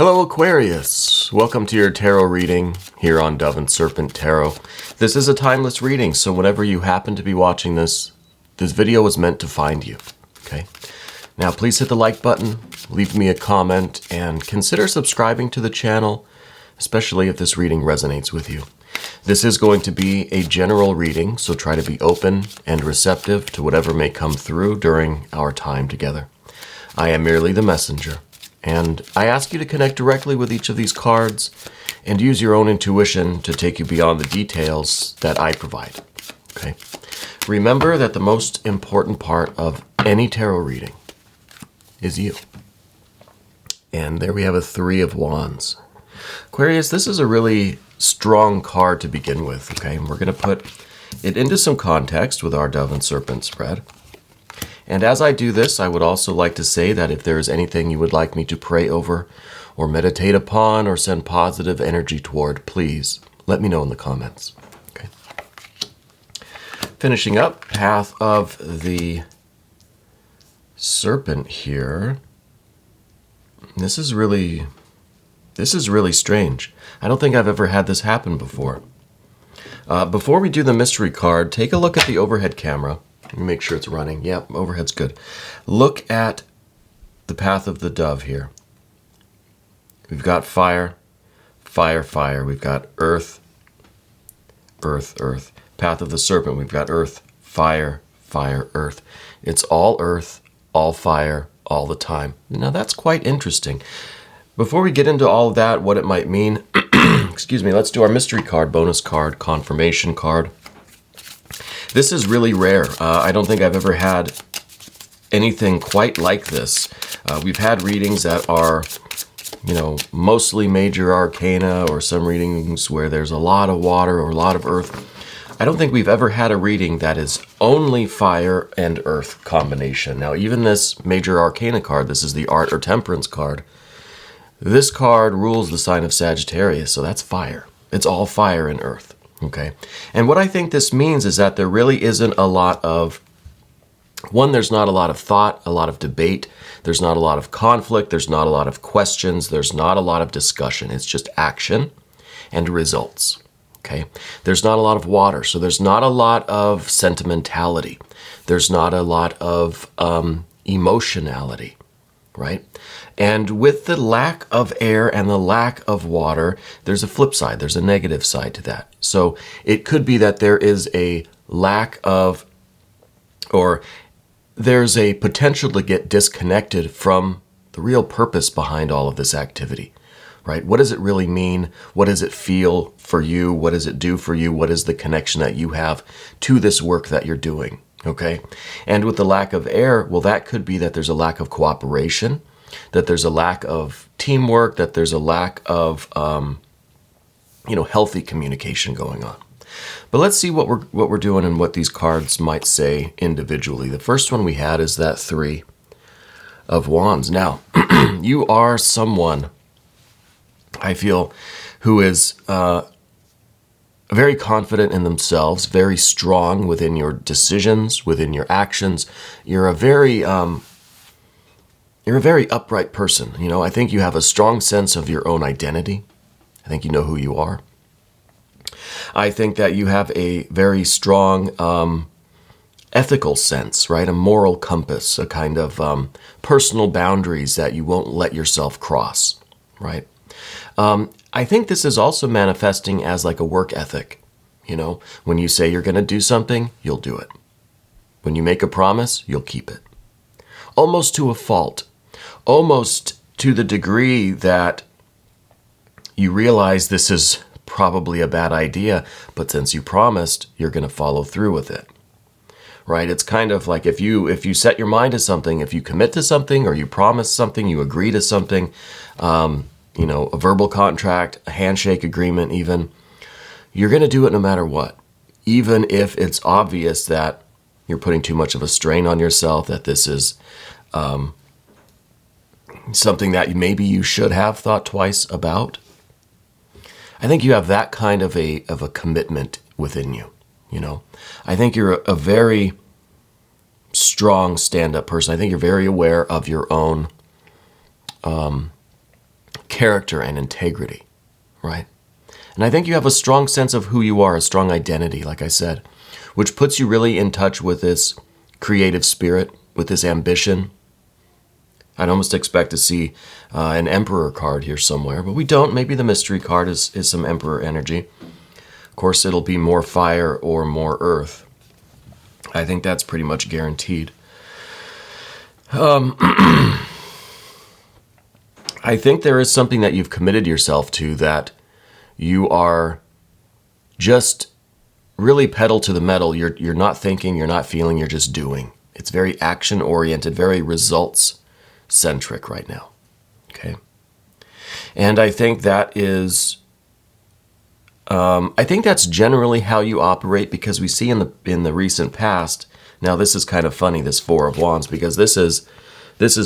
Hello Aquarius! Welcome to your tarot reading here on Dove and Serpent Tarot. This is a timeless reading, so whenever you happen to be watching this video was meant to find you, okay? Now please hit the like button, leave me a comment, and consider subscribing to the channel, especially if this reading resonates with you. This is going to be a general reading, so try to be open and receptive to whatever may come through during our time together. I am merely the messenger. And I ask you to connect directly with each of these cards and use your own intuition to take you beyond the details that I provide. Okay? Remember that the most important part of any tarot reading is you. And there we have a Three of Wands. Aquarius, this is a really strong card to begin with. Okay? And we're going to put it into some context with our Dove and Serpent spread. And as I do this, I would also like to say that if there is anything you would like me to pray over or meditate upon or send positive energy toward, please let me know in the comments. Okay. Finishing up, Path of the Serpent here. This is really strange. I don't think I've ever had this happen before. Before we do the mystery card, take a look at the overhead camera. Make sure it's running. Yep, overhead's good. Look at the path of the dove here. We've got fire, fire, fire. We've got earth, earth, earth. Path of the serpent, we've got earth, fire, fire, earth. It's all earth, all fire, all the time. Now that's quite interesting. Before we get into all of that, what it might mean, excuse me, let's do our mystery card, bonus card, confirmation card. This is really rare. I don't think I've ever had anything quite like this. We've had readings that are, mostly major arcana, or some readings where there's a lot of water or a lot of earth. I don't think we've ever had a reading that is only fire and earth combination. Now, even this major arcana card, this is the Art or Temperance card. This card rules the sign of Sagittarius, so that's fire. It's all fire and earth. Okay, and what I think this means is that there really isn't a lot of, there's not a lot of thought, a lot of debate, there's not a lot of conflict, there's not a lot of questions, there's not a lot of discussion. It's just action and results. Okay, there's not a lot of water, so there's not a lot of sentimentality. There's not a lot of emotionality, right? And with the lack of air and the lack of water, there's a flip side. There's a negative side to that. So it could be that there is a lack of, or there's a potential to get disconnected from the real purpose behind all of this activity, right? What does it really mean? What does it feel for you? What does it do for you? What is the connection that you have to this work that you're doing? Okay. And with the lack of air, well, that could be that there's a lack of cooperation, that there's a lack of teamwork, that there's a lack of, healthy communication going on. But let's see what we're doing and what these cards might say individually. The first one we had is that Three of Wands. Now, you are someone, I feel, who is very confident in themselves, very strong within your decisions, within your actions. You're a very upright person. I think you have a strong sense of your own identity. I think you know who you are. I think that you have a very strong ethical sense, right? A moral compass, a kind of personal boundaries that you won't let yourself cross, right? I think this is also manifesting as like a work ethic. When you say you're going to do something, you'll do it. When you make a promise, you'll keep it. Almost to a fault. Almost to the degree that you realize this is probably a bad idea, but since you promised, you're going to follow through with it. Right? It's kind of like if you set your mind to something, if you commit to something or you promise something, you agree to something, a verbal contract, a handshake agreement even, you're going to do it no matter what. Even if it's obvious that you're putting too much of a strain on yourself, that this is something that maybe you should have thought twice about. I think you have that kind of a commitment within you. I think you're a very strong stand-up person. I think you're very aware of your own character and integrity, right? And I think you have a strong sense of who you are, a strong identity, like I said, which puts you really in touch with this creative spirit, with this ambition. I'd almost expect to see an Emperor card here somewhere, but we don't. Maybe the mystery card is some Emperor energy. Of course, it'll be more fire or more earth. I think that's pretty much guaranteed. I think there is something that you've committed yourself to, that you are just really pedal to the metal. You're not thinking, you're not feeling, you're just doing. It's very action-oriented, very results-centric right now, okay? And I think that is, I think that's generally how you operate, because we see in the recent past, now this is kind of funny, this Four of Wands, because this is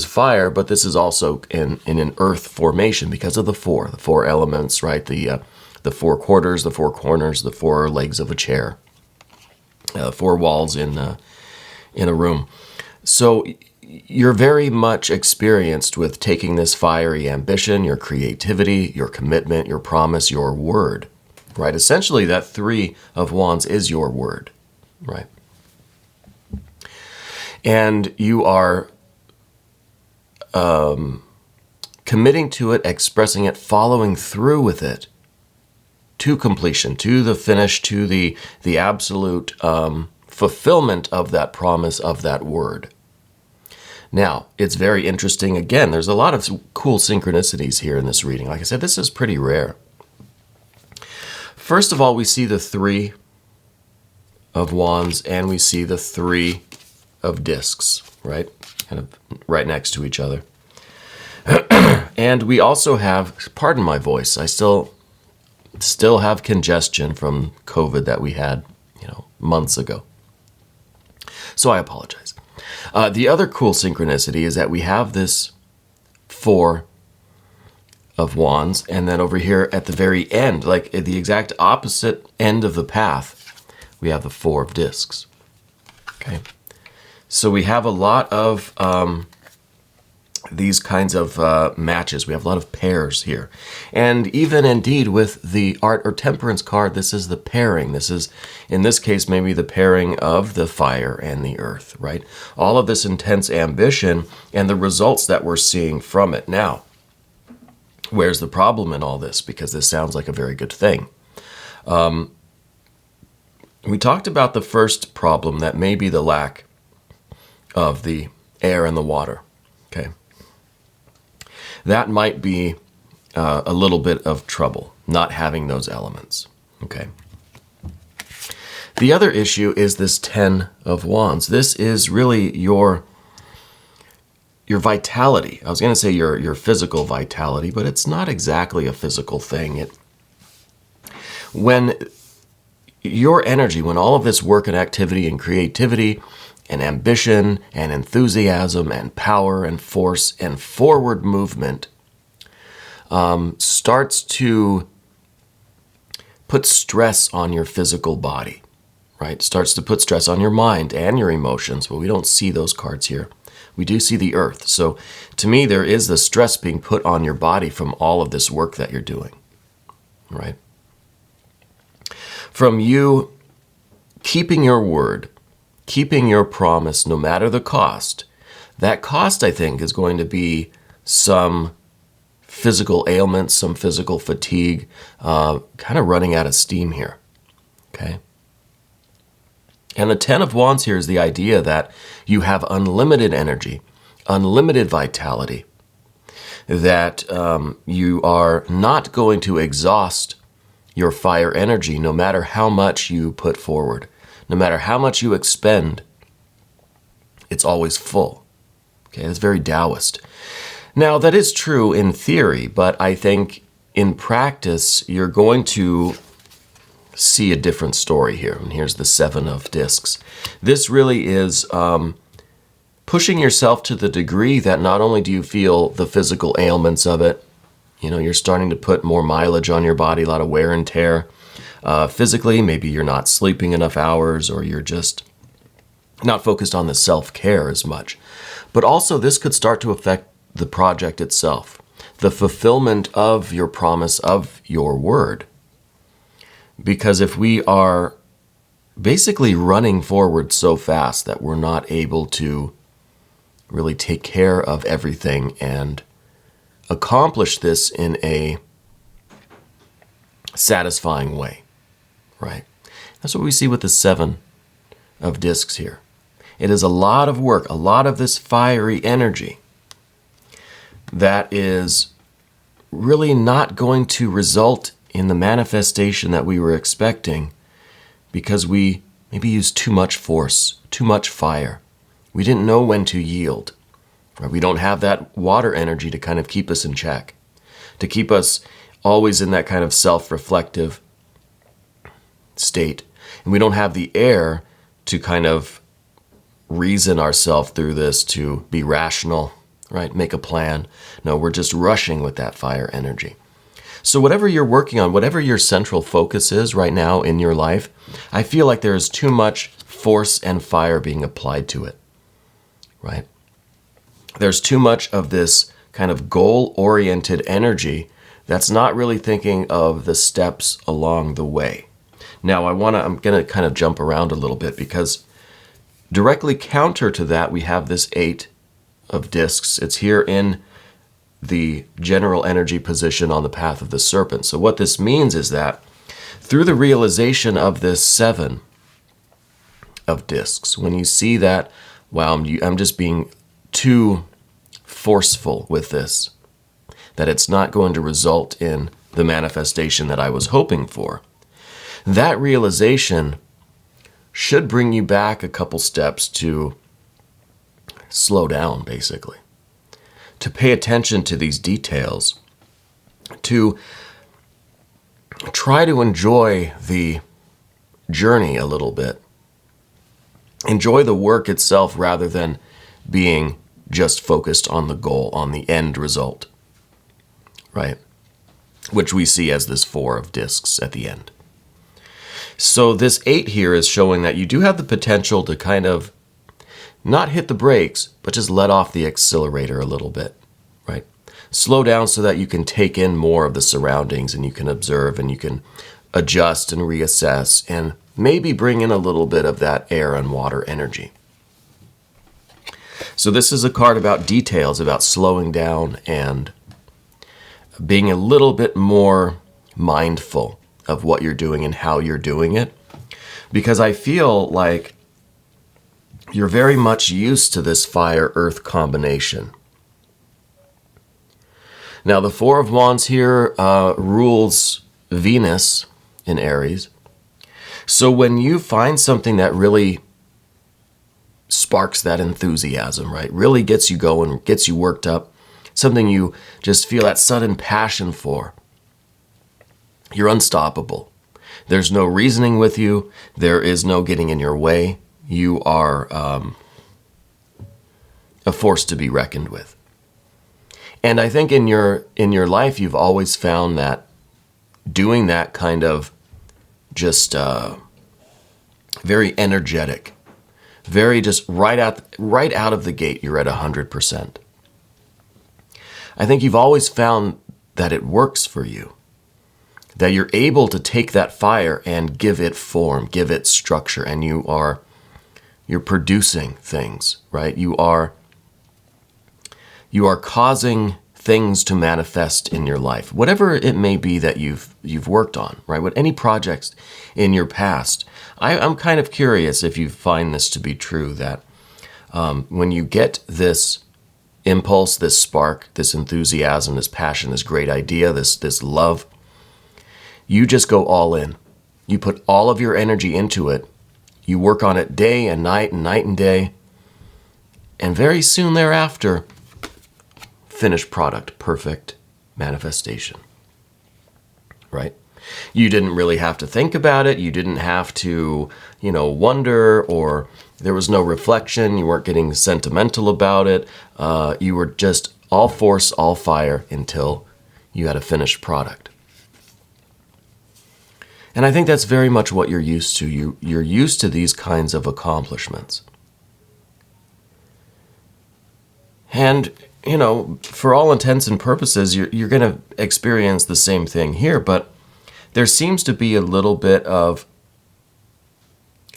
fire, but this is also in an earth formation because of the four elements, right? The four quarters, the four corners, the four legs of a chair, four walls in a room. So you're very much experienced with taking this fiery ambition, your creativity, your commitment, your promise, your word, right? Essentially, that Three of Wands is your word, right? And you are committing to it, expressing it, following through with it to completion, to the finish, to the absolute fulfillment of that promise, of that word. Now, it's very interesting. Again, there's a lot of cool synchronicities here in this reading. Like I said, this is pretty rare. First of all, we see the Three of Wands and we see the Three of Discs, right? Kind of right next to each other. And we also have, pardon my voice, I still have congestion from COVID that we had, months ago. So I apologize. The other cool synchronicity is that we have this Four of Wands, and then over here at the very end, like at the exact opposite end of the path, we have the Four of Discs. Okay. So we have a lot of these kinds of matches. We have a lot of pairs here. And even indeed with the Art or Temperance card, this is the pairing. This is, in this case, maybe the pairing of the fire and the earth, right? All of this intense ambition and the results that we're seeing from it. Now, where's the problem in all this? Because this sounds like a very good thing. We talked about the first problem, that may be the lack of the air and the water, okay? That might be a little bit of trouble, not having those elements, okay? The other issue is this Ten of Wands. This is really your vitality. I was going to say your physical vitality, but it's not exactly a physical thing. When your energy, when all of this work and activity and creativity and ambition and enthusiasm and power and force and forward movement starts to put stress on your physical body, right? Starts to put stress on your mind and your emotions. But we don't see those cards here. We do see the earth. So to me, there is the stress being put on your body from all of this work that you're doing, right? From you keeping your word, keeping your promise, no matter the cost. That cost, I think, is going to be some physical ailments, some physical fatigue, kind of running out of steam here, okay? And the Ten of Wands here is the idea that you have unlimited energy, unlimited vitality, that you are not going to exhaust your fire energy no matter how much you put forward. No matter how much you expend, it's always full. Okay, that's very Taoist. Now, that is true in theory, but I think in practice, you're going to see a different story here. And here's the Seven of Discs. This really is pushing yourself to the degree that not only do you feel the physical ailments of it, you're starting to put more mileage on your body, a lot of wear and tear. Physically, maybe you're not sleeping enough hours, or you're just not focused on the self-care as much. But also, this could start to affect the project itself. the fulfillment of your promise, of your word. Because if we are basically running forward so fast that we're not able to really take care of everything and accomplish this in a satisfying way, right? That's what we see with the 7 of discs here. It is a lot of work, a lot of this fiery energy that is really not going to result in the manifestation that we were expecting because we maybe used too much force, too much fire. We didn't know when to yield. Right? We don't have that water energy to kind of keep us in check, to keep us always in that kind of self-reflective state. And we don't have the air to kind of reason ourselves through this, to be rational, right? Make a plan. No, we're just rushing with that fire energy. So whatever you're working on, whatever your central focus is right now in your life, I feel like there is too much force and fire being applied to it, right? There's too much of this kind of goal-oriented energy that's not really thinking of the steps along the way. Now, I'm going to kind of jump around a little bit because directly counter to that, we have this 8 of discs. It's here in the general energy position on the path of the serpent. So what this means is that through the realization of this 7 of discs, when you see that, wow, I'm just being too forceful with this, that it's not going to result in the manifestation that I was hoping for, that realization should bring you back a couple steps to slow down, basically, to pay attention to these details, to try to enjoy the journey a little bit, enjoy the work itself rather than being just focused on the goal, on the end result, right? Which we see as this 4 of discs at the end. So this 8 here is showing that you do have the potential to kind of not hit the brakes, but just let off the accelerator a little bit, right? Slow down so that you can take in more of the surroundings and you can observe and you can adjust and reassess and maybe bring in a little bit of that air and water energy. So this is a card about details, about slowing down and being a little bit more mindful of what you're doing and how you're doing it. Because I feel like you're very much used to this fire-earth combination. Now the 4 of Wands here rules Venus in Aries. So when you find something that really sparks that enthusiasm, right? Really gets you going, gets you worked up, something you just feel that sudden passion for, you're unstoppable. There's no reasoning with you. There is no getting in your way. You are a force to be reckoned with. And I think in your life, you've always found that doing that kind of just very energetic, very just right out of the gate, you're at 100%. I think you've always found that it works for you, that you're able to take that fire and give it form, give it structure, and you're producing things, right? You are causing things to manifest in your life, whatever it may be that you've worked on, right? What any projects in your past. I'm kind of curious if you find this to be true, that when you get this impulse, this spark, this enthusiasm, this passion, this great idea, this love, you just go all in. You put all of your energy into it. You work on it day and night and day. And very soon thereafter, finished product, perfect manifestation, right? You didn't really have to think about it. You didn't have to, wonder, or there was no reflection. You weren't getting sentimental about it. You were just all force, all fire until you had a finished product. And I think that's very much what you're used to. You're used to these kinds of accomplishments. And you know, for all intents and purposes, you're going to experience the same thing here, but there seems to be a little bit of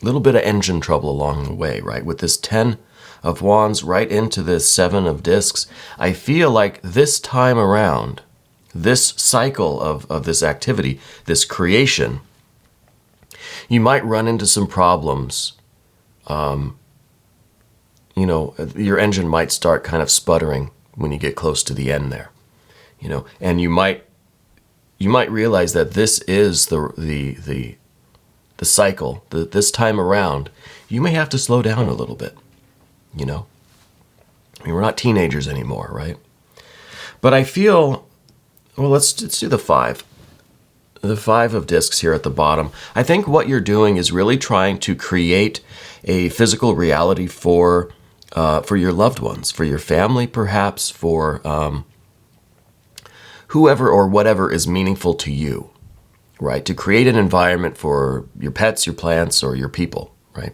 engine trouble along the way, right? With this 10 of Wands right into this 7 of Discs, I feel like this time around, this cycle of this activity, this creation, you might run into some problems. You know, your engine might start kind of sputtering when you get close to the end there, you know, and you might realize that this is the cycle. This time around, you may have to slow down a little bit, you know. I mean, we're not teenagers anymore, right? But I feel, well, let's do the 5. The 5 of Discs here at the bottom. I think what you're doing is really trying to create a physical reality for your loved ones, for your family, perhaps, for whoever or whatever is meaningful to you, right? To create an environment for your pets, your plants, or your people, right?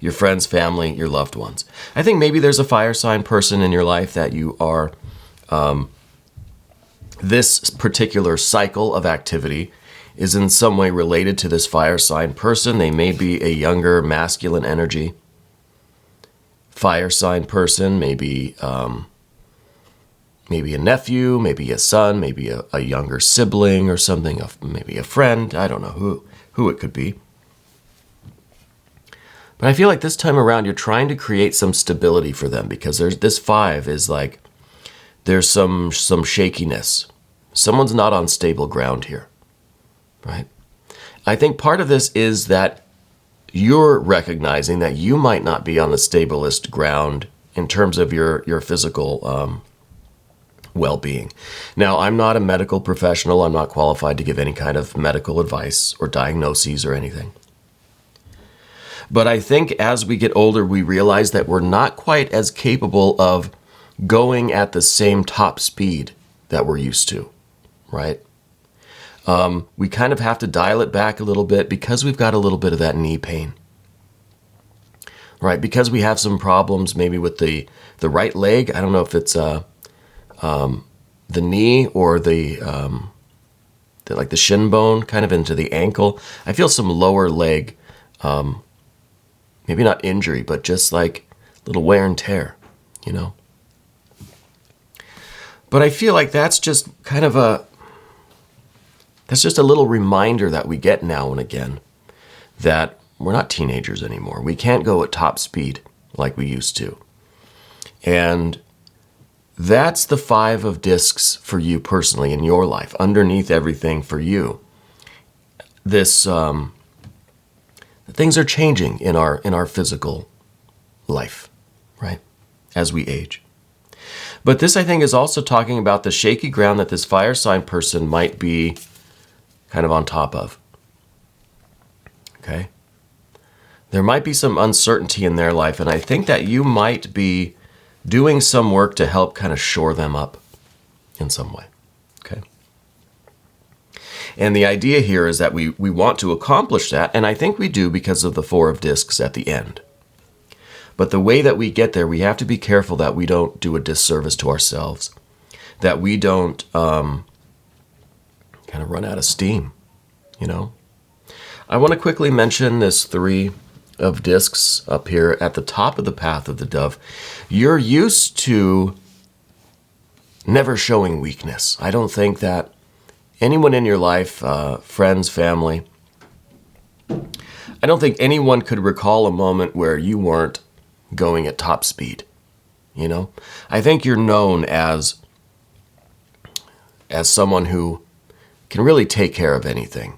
Your friends, family, your loved ones. I think maybe there's a fire sign person in your life that you are, this particular cycle of activity is in some way related to this fire sign person. They may be a younger masculine energy fire sign person, maybe maybe a nephew, maybe a son, maybe a younger sibling or something, maybe a friend. I don't know who it could be. But I feel like this time around you're trying to create some stability for them, because there's this 5 is like there's some shakiness. Someone's not on stable ground here, right? I think part of this is that you're recognizing that you might not be on the stablest ground in terms of your physical well-being. Now, I'm not a medical professional. I'm not qualified to give any kind of medical advice or diagnoses or anything. But I think as we get older, we realize that we're not quite as capable of going at the same top speed that we're used to, right? We kind of have to dial it back a little bit because we've got a little bit of that knee pain, right? Because we have some problems maybe with the right leg. I don't know if it's the knee or the shin bone kind of into the ankle. I feel some lower leg, maybe not injury, but just like little wear and tear, you know? But I feel like that's just kind of that's just a little reminder that we get now and again that we're not teenagers anymore. We can't go at top speed like we used to. And that's the 5 of Discs for you personally in your life, underneath everything for you. This things are changing in our physical life, right? As we age. But this, I think, is also talking about the shaky ground that this fire sign person might be kind of on top of. Okay? There might be some uncertainty in their life, and I think that you might be doing some work to help kind of shore them up in some way. Okay? And the idea here is that we want to accomplish that, and I think we do because of the 4 of Discs at the end. But the way that we get there, we have to be careful that we don't do a disservice to ourselves, that we don't kind of run out of steam, you know? I want to quickly mention this 3 of Discs up here at the top of the path of the Dove. You're used to never showing weakness. I don't think that anyone in your life, friends, family, I don't think anyone could recall a moment where you weren't going at top speed, you know? I think you're known as someone who can really take care of anything,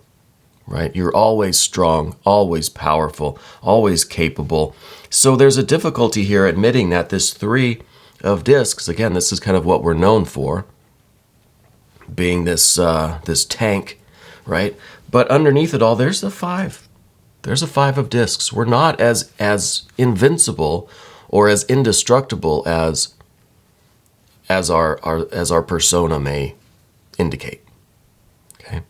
right? You're always strong, always powerful, always capable. So there's a difficulty here admitting that this 3 of Discs, again, this is kind of what we're known for, being this tank, right? But underneath it all, there's the 5. There's a 5 of Discs. We're not as invincible or as indestructible as our persona may indicate. Okay.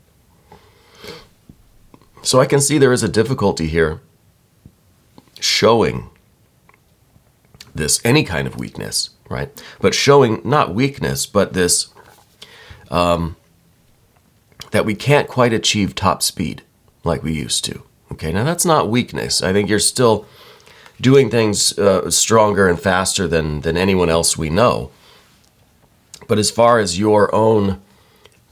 So I can see there is a difficulty here showing this any kind of weakness, right? But showing not weakness, but this that we can't quite achieve top speed like we used to. Okay, now that's not weakness. I think you're still doing things stronger and faster than anyone else we know. But as far as your own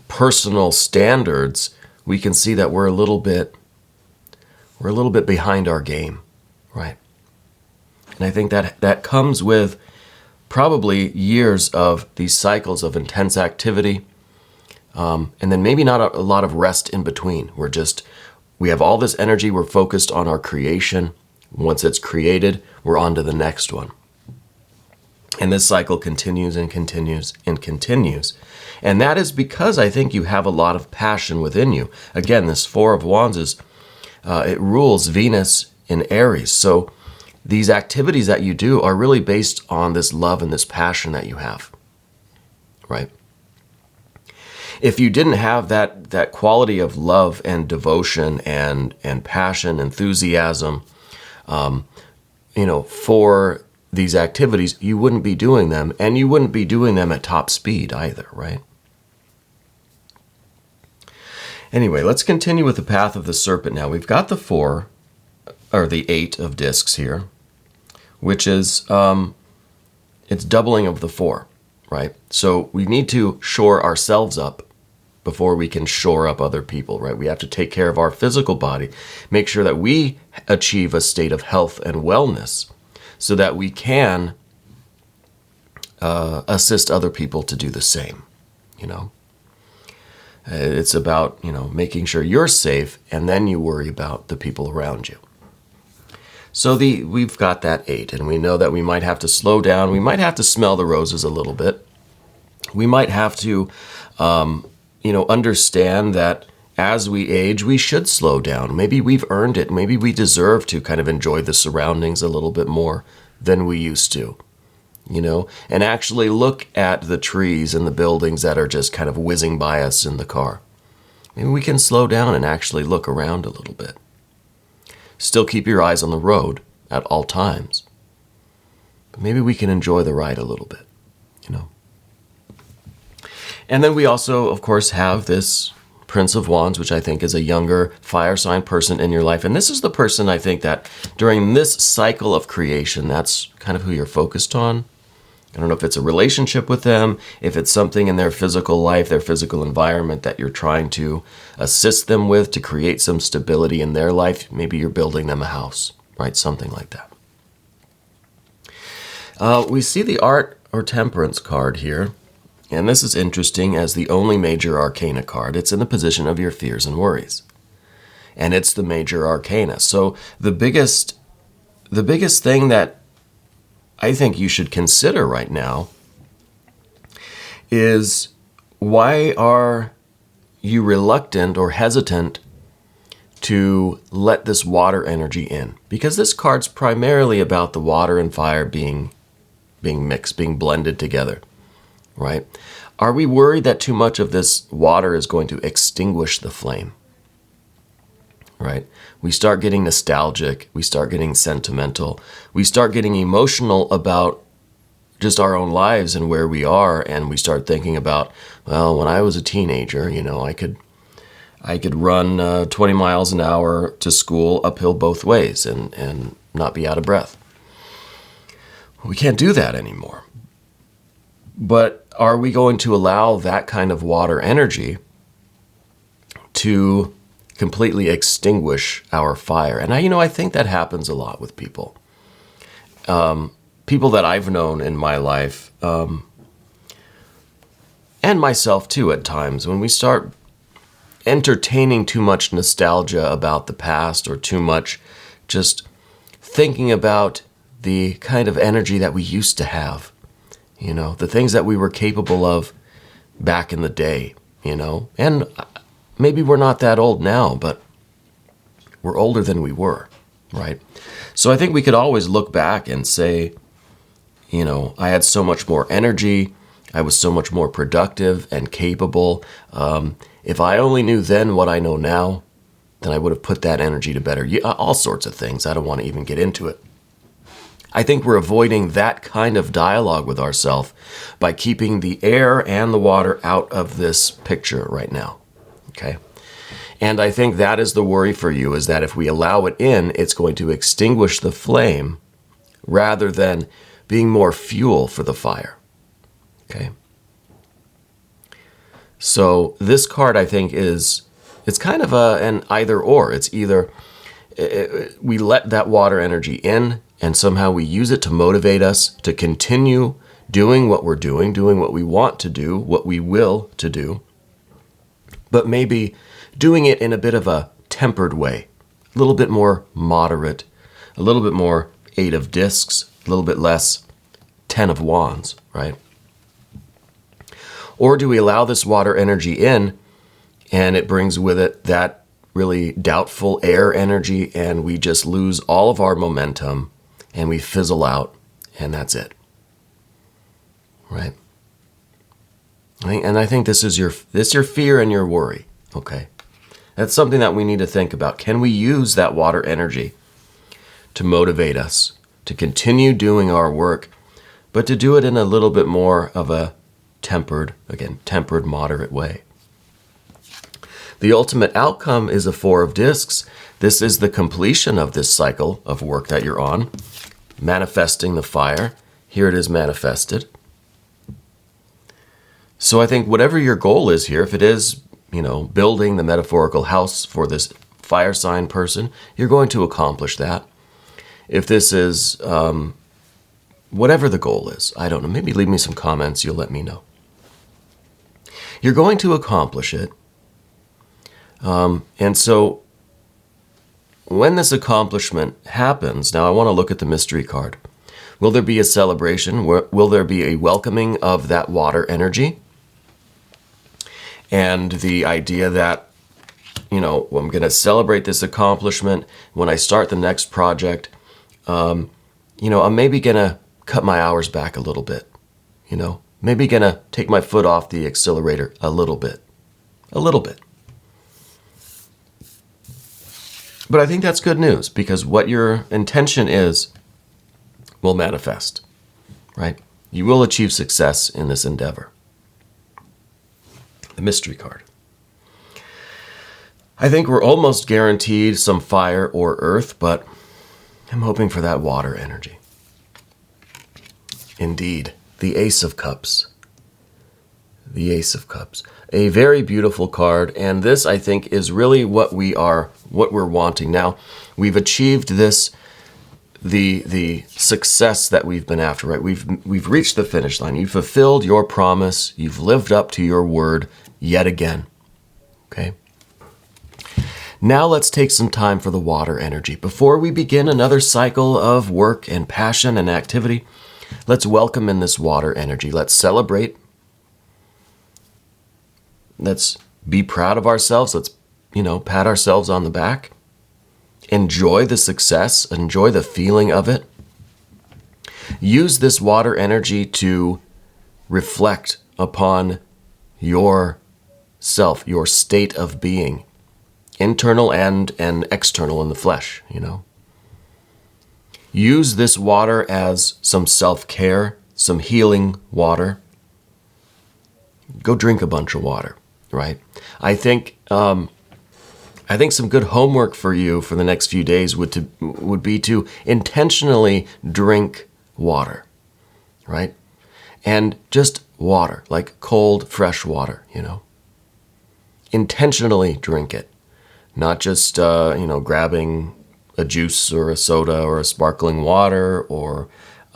personal standards, we can see that we're a little bit behind our game, right? And I think that comes with probably years of these cycles of intense activity, and then maybe not a lot of rest in between. We have all this energy, we're focused on our creation. Once it's created, we're on to the next one. And this cycle continues and continues and continues. And that is because I think you have a lot of passion within you. Again, this Four of Wands it rules Venus in Aries. So these activities that you do are really based on this love and this passion that you have, right? If you didn't have that quality of love and devotion and passion, enthusiasm, for these activities, you wouldn't be doing them, and you wouldn't be doing them at top speed either, right? Anyway, let's continue with the path of the serpent now. We've got the 4, or the 8 of discs here, which is, it's doubling of the 4, right? So we need to shore ourselves up before we can shore up other people, right? We have to take care of our physical body, make sure that we achieve a state of health and wellness so that we can assist other people to do the same, It's about, making sure you're safe, and then you worry about the people around you. So we've got that 8, and we know that we might have to slow down. We might have to smell the roses a little bit. We might have to, understand that as we age, we should slow down. Maybe we've earned it. Maybe we deserve to kind of enjoy the surroundings a little bit more than we used to, and actually look at the trees and the buildings that are just kind of whizzing by us in the car. Maybe we can slow down and actually look around a little bit. Still keep your eyes on the road at all times. But maybe we can enjoy the ride a little bit, And then we also, of course, have this Prince of Wands, which I think is a younger fire sign person in your life. And this is the person I think that during this cycle of creation, that's kind of who you're focused on. I don't know if it's a relationship with them, if it's something in their physical life, their physical environment that you're trying to assist them with to create some stability in their life. Maybe you're building them a house, right? Something like that. We see the Art or Temperance card here. And this is interesting as the only major arcana card. It's in the position of your fears and worries. And it's the major arcana. So the biggest thing that I think you should consider right now is, why are you reluctant or hesitant to let this water energy in? Because this card's primarily about the water and fire being mixed, being blended together. Right? Are we worried that too much of this water is going to extinguish the flame? Right? We start getting nostalgic. We start getting sentimental. We start getting emotional about just our own lives and where we are. And we start thinking about, well, when I was a teenager, I could run 20 miles an hour to school uphill both ways and not be out of breath. We can't do that anymore. But are we going to allow that kind of water energy to completely extinguish our fire? And I think that happens a lot with people. People that I've known in my life, and myself too at times, when we start entertaining too much nostalgia about the past, or too much just thinking about the kind of energy that we used to have. The things that we were capable of back in the day, and maybe we're not that old now, but we're older than we were, right? So I think we could always look back and say, I had so much more energy. I was so much more productive and capable. If I only knew then what I know now, then I would have put that energy to better, all sorts of things. I don't want to even get into it. I think we're avoiding that kind of dialogue with ourselves by keeping the air and the water out of this picture right now, okay? And I think that is the worry for you, is that if we allow it in, it's going to extinguish the flame rather than being more fuel for the fire, okay? So this card, I think, it's kind of an either or. It's either we let that water energy in and somehow we use it to motivate us to continue doing what we're doing what we want to do, what we will to do, but maybe doing it in a bit of a tempered way, a little bit more moderate, a little bit more 8 of discs, a little bit less 10 of wands, right? Or do we allow this water energy in and it brings with it that really doubtful air energy and we just lose all of our momentum and we fizzle out and that's it, right? I think this is your fear and your worry, okay? That's something that we need to think about. Can we use that water energy to motivate us to continue doing our work, but to do it in a little bit more of a tempered, moderate way? The ultimate outcome is a 4 of discs. This is the completion of this cycle of work that you're on, manifesting the fire. Here it is manifested. So I think whatever your goal is here, if it is, building the metaphorical house for this fire sign person, you're going to accomplish that. If this is whatever the goal is, I don't know, maybe leave me some comments, you'll let me know. You're going to accomplish it. And so when this accomplishment happens, now I want to look at the mystery card. Will there be a celebration? Will there be a welcoming of that water energy? And the idea that, I'm going to celebrate this accomplishment when I start the next project. I'm maybe going to cut my hours back a little bit, maybe going to take my foot off the accelerator a little bit. But I think that's good news because what your intention is will manifest, right? You will achieve success in this endeavor. The mystery card. I think we're almost guaranteed some fire or earth, but I'm hoping for that water energy. Indeed, the Ace of Cups. The Ace of Cups. A very beautiful card, and this, I think, is really what we're wanting. Now, we've achieved this, the success that we've been after, right? We've reached the finish line. You've fulfilled your promise. You've lived up to your word yet again, okay? Now let's take some time for the water energy. Before we begin another cycle of work and passion and activity, let's welcome in this water energy. Let's celebrate. Let's be proud of ourselves. Let's, pat ourselves on the back. Enjoy the success. Enjoy the feeling of it. Use this water energy to reflect upon yourself, your state of being, internal and external in the flesh, Use this water as some self-care, some healing water. Go drink a bunch of water, right? I think some good homework for you for the next few days would be to intentionally drink water, right? And just water, like cold, fresh water, Intentionally drink it, not just, grabbing a juice or a soda or a sparkling water or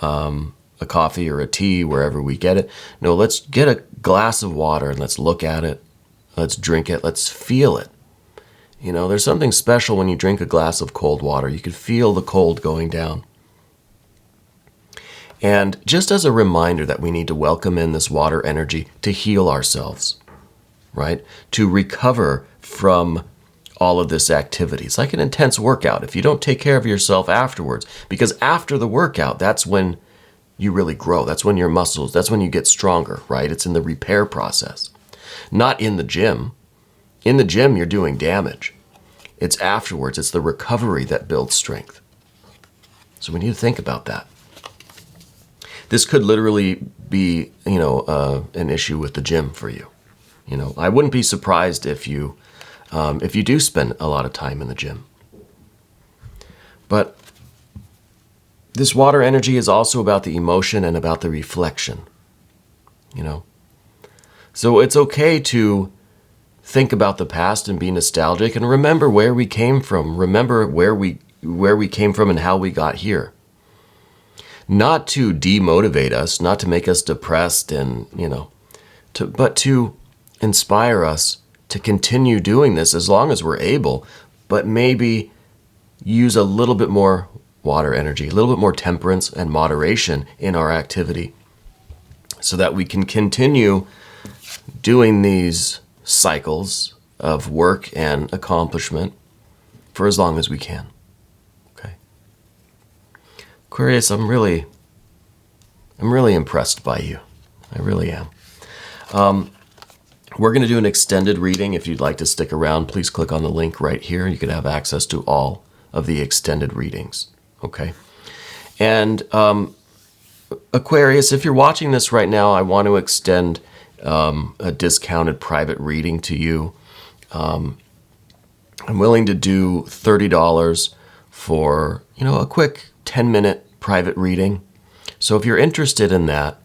a coffee or a tea wherever we get it. No, let's get a glass of water and let's look at it. Let's drink it. Let's feel it. There's something special when you drink a glass of cold water. You can feel the cold going down. And just as a reminder that we need to welcome in this water energy to heal ourselves, right? To recover from all of this activity. It's like an intense workout. If you don't take care of yourself afterwards, because after the workout, that's when you really grow. That's when your muscles, that's when you get stronger, right? It's in the repair process, not in the gym. In the gym, you're doing damage. It's afterwards. It's the recovery that builds strength. So we need to think about that. This could literally be, an issue with the gym for you. I wouldn't be surprised if you do spend a lot of time in the gym. But this water energy is also about the emotion and about the reflection, So it's okay to think about the past and be nostalgic and remember where we came from. Remember where we came from and how we got here. Not to demotivate us, not to make us depressed and, but to inspire us to continue doing this as long as we're able, but maybe use a little bit more water energy, a little bit more temperance and moderation in our activity so that we can continue doing these cycles of work and accomplishment for as long as we can. Okay. Aquarius, I'm really impressed by you. I really am. We're going to do an extended reading. If you'd like to stick around, please click on the link right here. You can have access to all of the extended readings. Okay. And Aquarius, if you're watching this right now, I want to extend a discounted private reading to you. I'm willing to do $30 for, a quick 10-minute private reading. So if you're interested in that,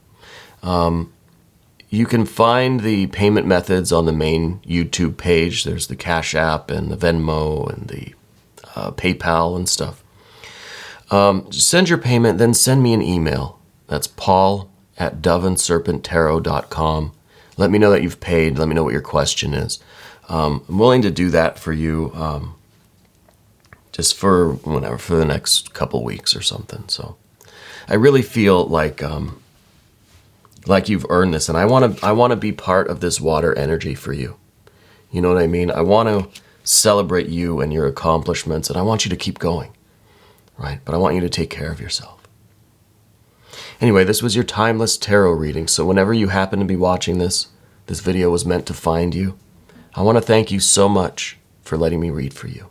you can find the payment methods on the main YouTube page. There's the Cash App and the Venmo and the PayPal and stuff. Send your payment, then send me an email. That's paul@doveandserpenttarot.com. Let me know that you've paid. Let me know what your question is. I'm willing to do that for you just for the next couple weeks or something. So I really feel like you've earned this, and I want to be part of this water energy for you. You know what I mean? I want to celebrate you and your accomplishments, and I want you to keep going, right? But I want you to take care of yourself. Anyway, this was your timeless tarot reading, so whenever you happen to be watching this video was meant to find you. I want to thank you so much for letting me read for you.